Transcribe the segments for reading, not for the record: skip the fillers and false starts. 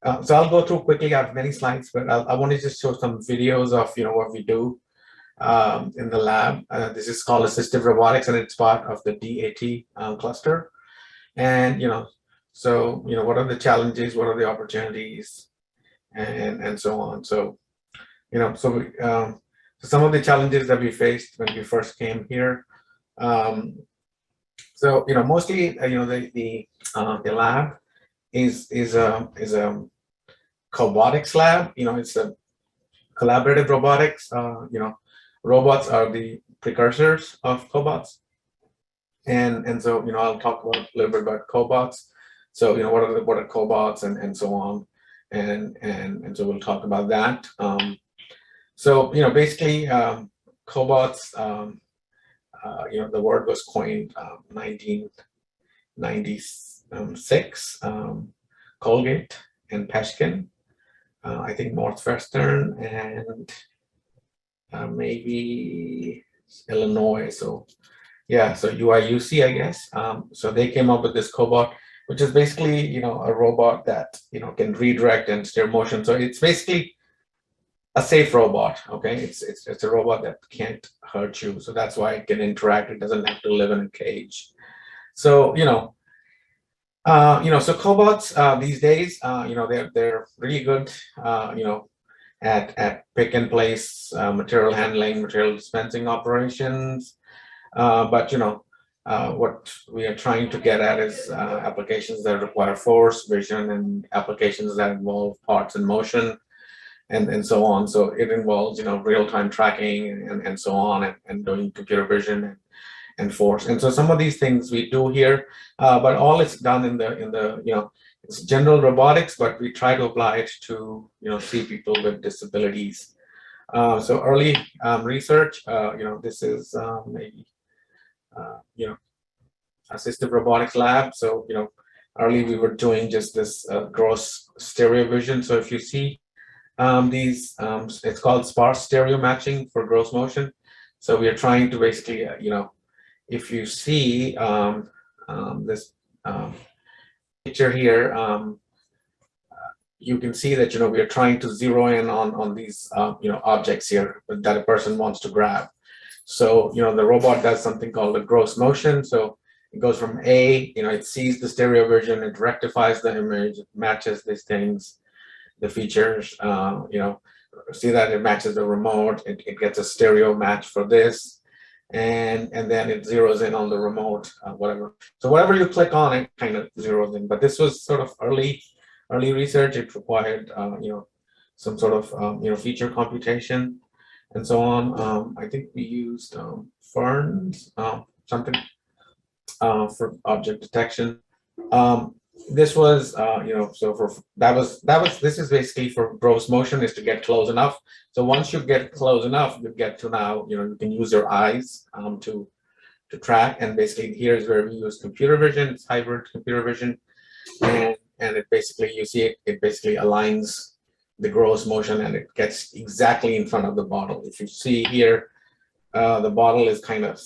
So I'll go through quickly. I have many slides, but I want to just show some videos of what we do in the lab. This is called Assistive Robotics, and it's part of the DAT cluster. And so what are the challenges? What are the opportunities? And so on. So so some of the challenges that we faced when we first came here. So mostly the lab is a cobotics lab. It's a collaborative robotics. Robots are the precursors of cobots, and so I'll talk about a little bit about cobots. So what are cobots and so on, and so we'll talk about that. So basically cobots. The word was coined 1996. Colgate and Peshkin, I think Northwestern and maybe Illinois. So yeah, so UIUC, I guess. So they came up with this cobot, which is basically a robot that can redirect and steer motion. So it's basically a safe robot. Okay, it's a robot that can't hurt you. So that's why it can interact. It doesn't have to live in a cage. So so cobots these days, they're really good, at pick and place, material handling, material dispensing operations. But what we are trying to get at is applications that require force, vision, and applications that involve parts in motion, and so on. So it involves real-time tracking and so on, and doing computer vision and force. And so some of these things we do here, but all is done in the it's general robotics, but we try to apply it to see people with disabilities. So early research, this is maybe assistive robotics lab. So early we were doing just this gross stereo vision. So if you see these, it's called sparse stereo matching for gross motion. So we are trying to basically if you see this picture here, you can see that we are trying to zero in on these objects here that a person wants to grab. So the robot does something called a gross motion. So it goes from A, it sees the stereo vision, it rectifies the image, it matches these things, the features, see that it matches the remote, it gets a stereo match for this. And then it zeroes in on the remote, whatever. So whatever you click on, it kind of zeroes in. But this was sort of early research. It required some sort of feature computation and so on. I think we used Ferns, something for object detection. This was so for this is basically for gross motion, is to get close enough. So once you get close enough, you get to now you can use your eyes to track. And basically here is where we use computer vision. It's hybrid computer vision, and it basically, you see it basically aligns the gross motion, and it gets exactly in front of the bottle. If you see here, the bottle is kind of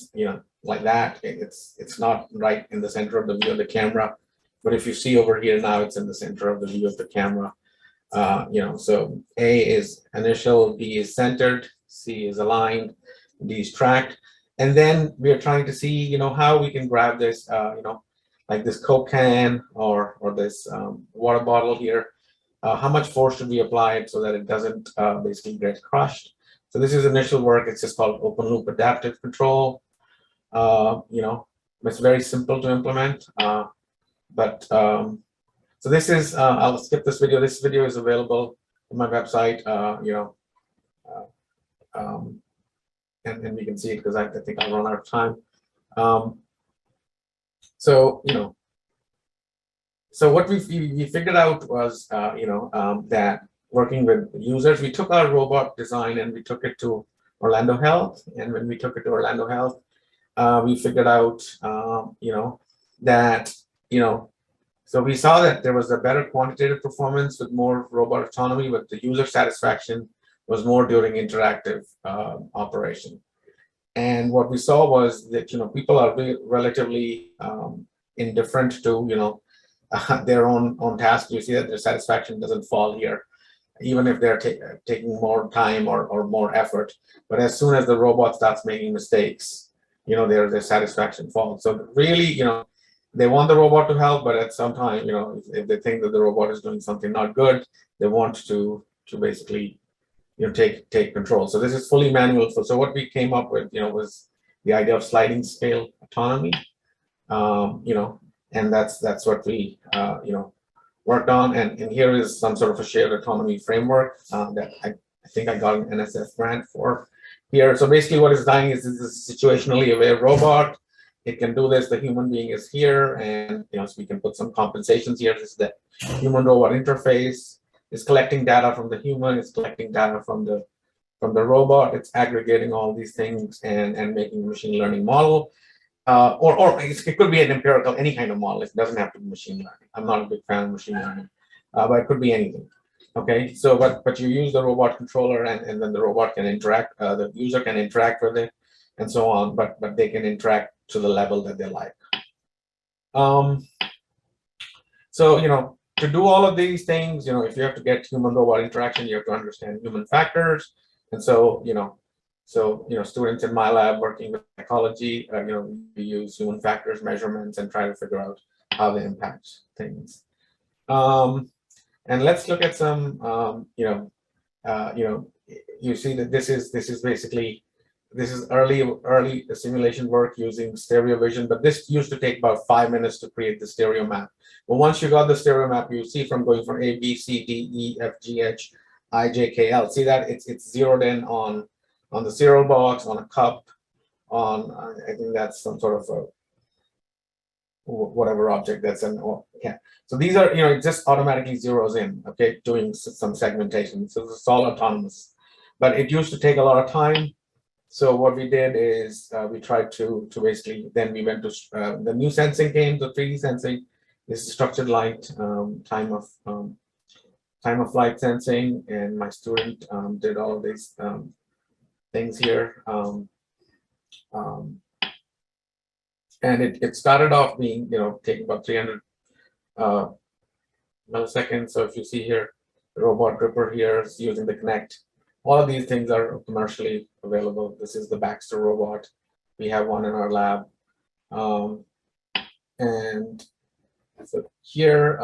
like that. It's not right in the center of the view of the camera. But if you see over here now, it's in the center of the view of the camera. So A is initial, B is centered, C is aligned, D is tracked. And then we are trying to see, how we can grab this, like this Coke can or this water bottle here. How much force should we apply it so that it doesn't basically get crushed? So this is initial work. It's just called open loop adaptive control. It's very simple to implement. But so this is, I'll skip this video. This video is available on my website, and we can see it because I think I'll run out of time. So so what we figured out was that working with users, we took our robot design and we took it to Orlando Health. And when we took it to Orlando Health, we figured out that so we saw that there was a better quantitative performance with more robot autonomy, but the user satisfaction was more during interactive operation. And what we saw was that people are relatively indifferent to their own task. You see that their satisfaction doesn't fall here, even if they're taking more time or more effort. But as soon as the robot starts making mistakes, their satisfaction falls. So really, they want the robot to help, but at some time, if they think that the robot is doing something not good, they want to basically, take control. So this is fully manual. So what we came up with, was the idea of sliding scale autonomy. And that's what we, worked on. And here is some sort of a shared autonomy framework that I think I got an NSF grant for here. So basically what it's saying is this is a situationally aware robot. It can do this. The human being is here, and so we can put some compensations here. This is the human robot interface. It's collecting data from the human. It's collecting data from the robot. It's aggregating all these things and making a machine learning model. Or it could be an empirical, any kind of model. It doesn't have to be machine learning. I'm not a big fan of machine learning, but it could be anything. Okay, so but you use the robot controller, and then the robot can interact. The user can interact with it, and so on. But they can interact to the level that they like. So to do all of these things, if you have to get human robot interaction, you have to understand human factors, and so students in my lab working with psychology, we use human factors measurements and try to figure out how they impact things. And let's look at some, you see that this is basically, this is early simulation work using stereo vision, but this used to take about 5 minutes to create the stereo map. But once you got the stereo map, you see from going from A, B, C, D, E, F, G, H, I, J, K, L. See that it's zeroed in on the cereal box, on a cup, on I think that's some sort of a whatever object that's an yeah. So these are it just automatically zeroes in, okay, doing some segmentation. So it's all autonomous, but it used to take a lot of time. So what we did is we tried to basically, then we went to the new sensing came, the 3D sensing. This is structured light, time of flight sensing, and my student did all of these things here. And it started off being, taking about 300 milliseconds. So if you see here, the robot gripper here is using the Connect. All of these things are commercially available. This is the Baxter robot. We have one in our lab. And so here,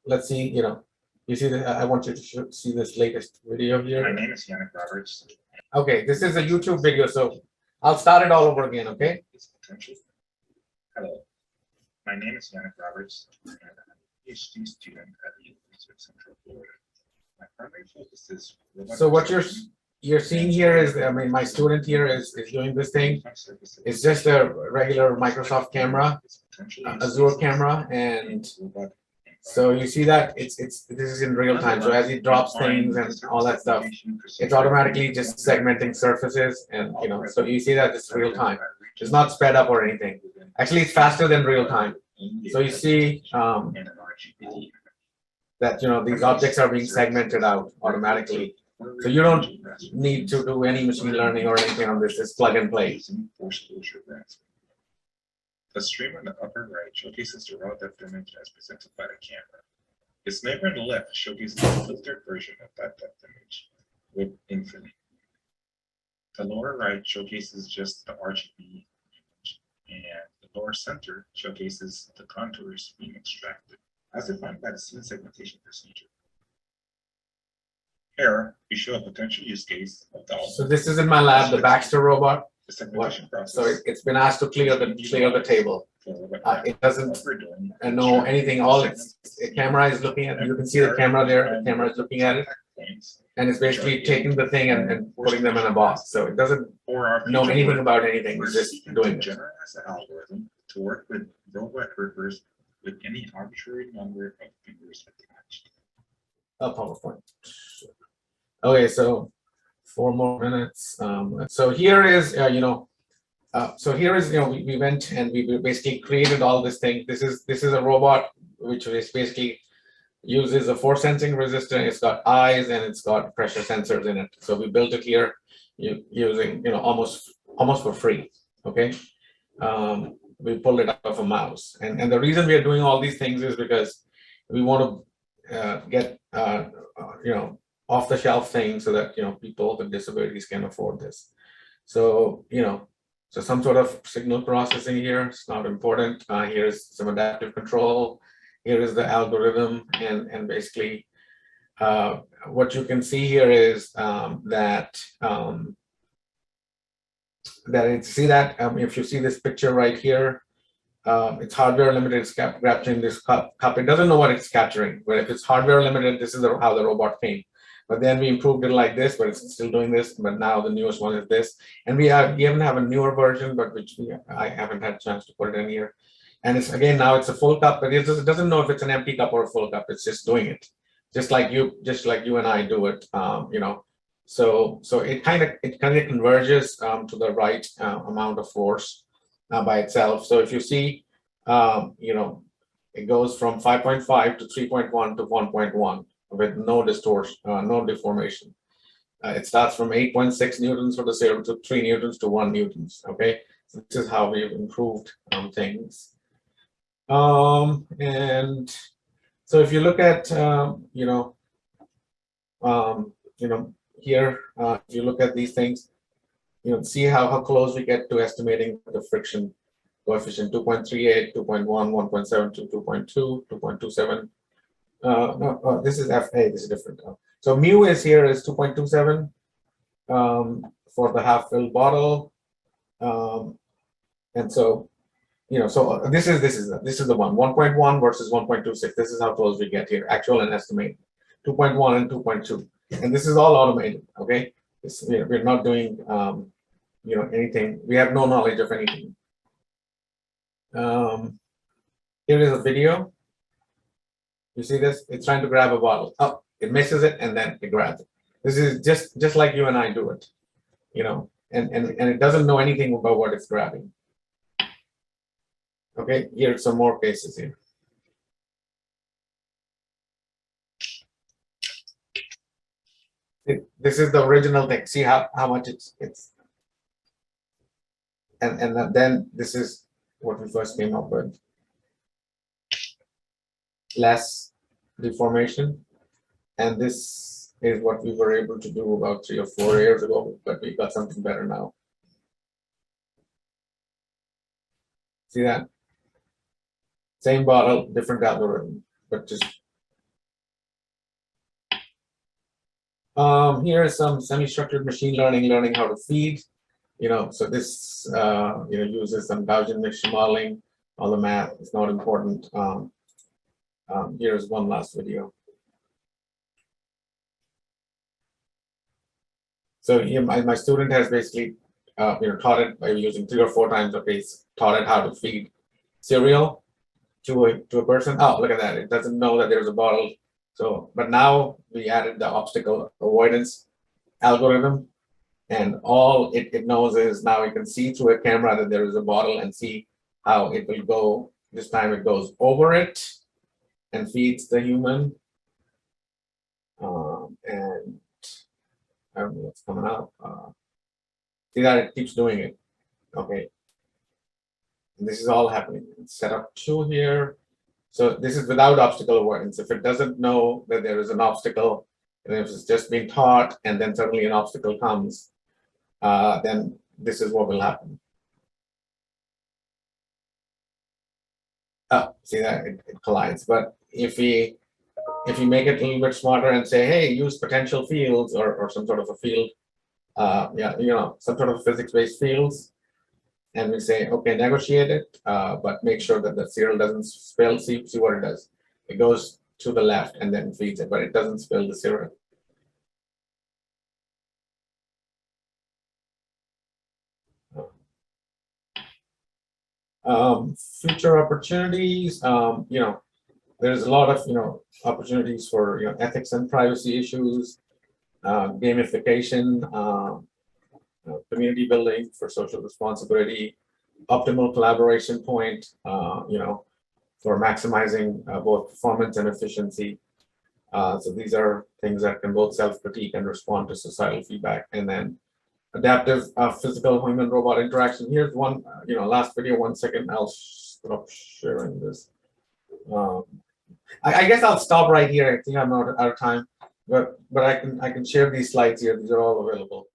let's see, you see that I want you to see this latest video here. My name is Yannick Roberts. Okay, this is a YouTube video, so I'll start it all over again, okay? Hello, my name is Yannick Roberts, and I'm a Ph.D. student at the University of Central Florida. My primary focus is so what you're seeing here is, my student here is doing this thing. It's just a regular Microsoft camera, Azure camera, and so you see that this is in real time. So as he drops things and all that stuff, it's automatically just segmenting surfaces, and so you see that it's real time. It's not sped up or anything. Actually, it's faster than real time. So you see that these objects are being segmented out automatically. So you don't need to do any machine learning or anything on this. It's plug and play. The stream on the upper right showcases the raw depth image as presented by the camera. Its neighbor on the left showcases a filtered version of that depth image with infinite. The lower right showcases just the RGB image, and the lower center showcases the contours being extracted, as defined by the scene segmentation procedure. Here, we show a potential use case of the. So this is in my lab, the Baxter robot. The segmentation process. So it's been asked to clear the table. It doesn't know anything. All the camera is looking at. You can see the camera there. The camera is looking at it, and it's basically taking the thing and putting them in a box. So it doesn't know anything about anything. It's just doing it. Generalize the algorithm to work with robot grippers with any arbitrary number of fingers attached. A PowerPoint. Okay, so 4 more minutes. So here is, we went and we basically created all this thing. This is a robot which is basically uses a force sensing resistor. It's got eyes and it's got pressure sensors in it. So we built it here using almost for free. Okay. we pulled it out of a mouse. And the reason we are doing all these things is because we want to get off the shelf things so that people with disabilities can afford this. So so some sort of signal processing here. It's not important. Here's some adaptive control. Here is the algorithm, and basically what you can see here is that if you see this picture right here, it's hardware limited. It's capturing this cup. It doesn't know what it's capturing, but if it's hardware limited, this is how the robot came. But then we improved it like this, but it's still doing this. But now the newest one is this, and we even have a newer version, but which I haven't had a chance to put it in here. And it's again now it's a full cup, but it doesn't know if it's an empty cup or a full cup. It's just doing it, just like you and I do it. So it kind of converges to the right amount of force by itself. So if you see, it goes from 5.5 to 3.1 to 1.1 with no distortion, no deformation. It starts from 8.6 newtons for the 0 to 3 newtons to 1 newtons. Okay, so this is how we've improved things. And so if you look at here, if you look at these things, see how close we get to estimating the friction coefficient: 2.38, 2.1, 1.72, 2.2, 2.27. No, this is FA. This is different. So mu is 2.27 for the half-filled bottle, and so so this is the one 1.1 versus 1.26. This is how close we get here, actual and estimate. 2.1 and 2.2, and this is all automated. Okay, we're not doing anything. We have no knowledge of anything. Here is a video. You see this? It's trying to grab a bottle. Oh, it misses it, and then it grabs it. This is just like you and I do it, and it doesn't know anything about what it's grabbing. Okay, here's some more cases here. This is the original thing. See how much it's and then this is what we first came up with. Less deformation, and this is what we were able to do about 3 or 4 years ago, but we got something better now. See that? Same bottle, different algorithm, but just here is some semi-structured machine learning how to feed. So this uses some Gaussian mixture modeling. All the math is not important. Here's one last video. So my student has basically taught it by using 3 or 4 times a piece, taught it how to feed cereal to a person. Oh, look at that. It doesn't know that there's a bottle. So, but now we added the obstacle avoidance algorithm, and all it knows is now it can see through a camera that there is a bottle and see how it will go. This time it goes over it and feeds the human. And I don't know what's coming up. See that it keeps doing it. Okay. And this is all happening. Set up 2 here. So this is without obstacle avoidance. If it doesn't know that there is an obstacle, and if it's just been taught and then suddenly an obstacle comes, then this is what will happen. Oh, see that it collides. But if we make it a little bit smarter and say, hey, use potential fields or some sort of a field, some sort of physics-based fields, and we say, okay, negotiate it, but make sure that the cereal doesn't spill. See what it does. It goes to the left and then feeds it, but it doesn't spill the cereal. Future opportunities, there's a lot of opportunities for ethics and privacy issues, gamification, community building for social responsibility, optimal collaboration point, for maximizing both performance and efficiency. So these are things that can both self-critique and respond to societal feedback, and then adaptive physical human robot interaction. Here's one, last video, 1 second. I'll stop sharing this. I guess I'll stop right here. I think I'm out of time, but I can share these slides here. These are all available.